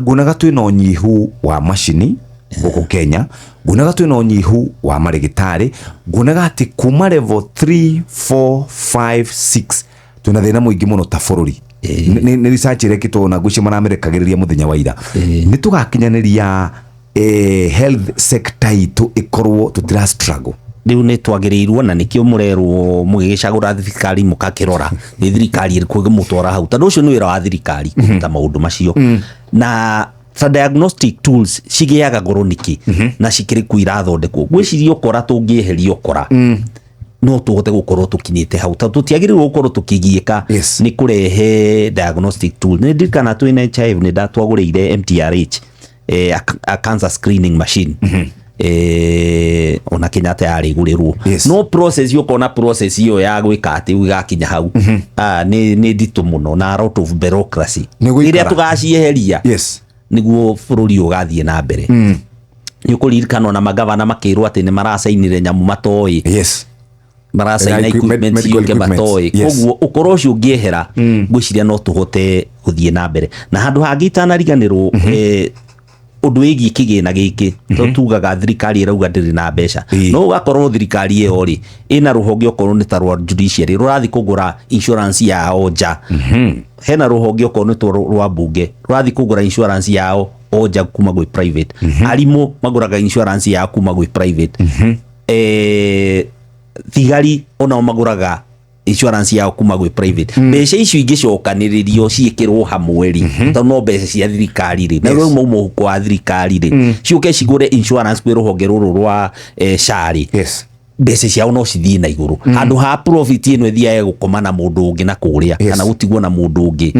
ngunaga twina unyihu wa macini guku Kenya, ngunaga twina unyihu wa marigitari, ngunaga ati kuma level 3 4 5 6 twina thina muingi muno ta bururi. Ni research rekitwo na guci maramerekagiriria muthenya wa ira ni tugakinyaniria health sector itu ikorwo tutira struggle. Riu ni twagirirwo na nikio murerwo mugicagura thirikari mukakirora ni thirikari iriku mutwara hau tondu ucio ni wira wa thirikari kuruta maundu macio na diagnostic tools cigiaga goro niki na cikiri kuira thondekwo gwiciria ukora tungieheria ukora no tuhote gukorwo tukinyite hau tutiagirirwo gukorwo tukigieka ni kurehe diagnostic tool ni ndikana twina HIV ni ndatwagurire MTRH a cancer screening machine ona Kenyatta yari gurirwo no process yo kona process yo ya gwika ati ugakinya hau ni nditu muno na a lot of bureaucracy iria tugacieheria niguo bururi ugathie na mbere ni kuririkana na magavana makirwo ati ni marasainire nyamu matoi marasaina equipment yoke matoi koguo ukoro ucio ungiehera gwiciria no tuhote guthie na mbere na handu hangitana riganirwo undu wigi kigina giki tugaga thirikari irauga ndiri na mbeca no ugakorwo thirikari iyo ri ina ruhonge okorwo ni ta rwa judiciary rurathi kugura insurance yao nja hena ruhonge okorwo ni to rwa bunge rurathi kugura insurance yao oja kuma gwi private arimu maguraga insurance yao kuma gwi private thigari ona maguraga insurance yao kuma gwi private mbeca icio ingicokaniririo ciikirwo hamwe ri tondu no mbeca cia thirikari ri na rwo muhuko wa thirikari ri ciuke cigure insurance kwi ruhonge ruru rwa shari mbeca ciao no cithie na iguru handu ha profit ino ithia gukoma na mundu ungi na kuria kana gutigwo na mundu ungi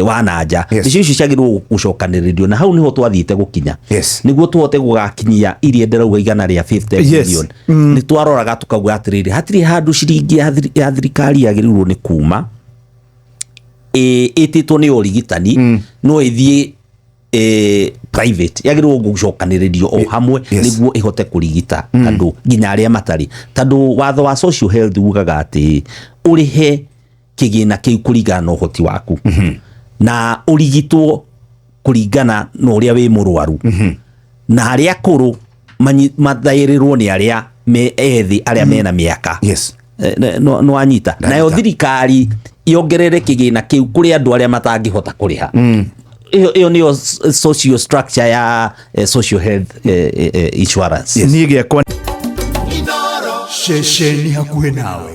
wa nanja icio ciagirwo gucokaniririo na hau niho twathiite gukinya niguo tuhote gugakinyia iria nderauga igana ria 50 million ni twaroraga tukauga atiriri hatiri handu ciringi ya thirikari yagirirwo ni kuma ititwo ni urigitani no ithie private yagirirwo gucokaniririo o hamwe niguo ihote kurigita andu nginya aria matari tondu watho wa social health ugaga ati urihe kigina kiu kuringana na uhoti waku na urigitwo kuringana na uria wi murwaru na aria kuru mathairirwo ni aria me ethi aria mena miaka no anyita nayo thirikari iongerere kigina kiu kuri andu aria matangihota kuriha iyo niyo social structure ya social health insurance nige kwa shesheni hakuhe nawe.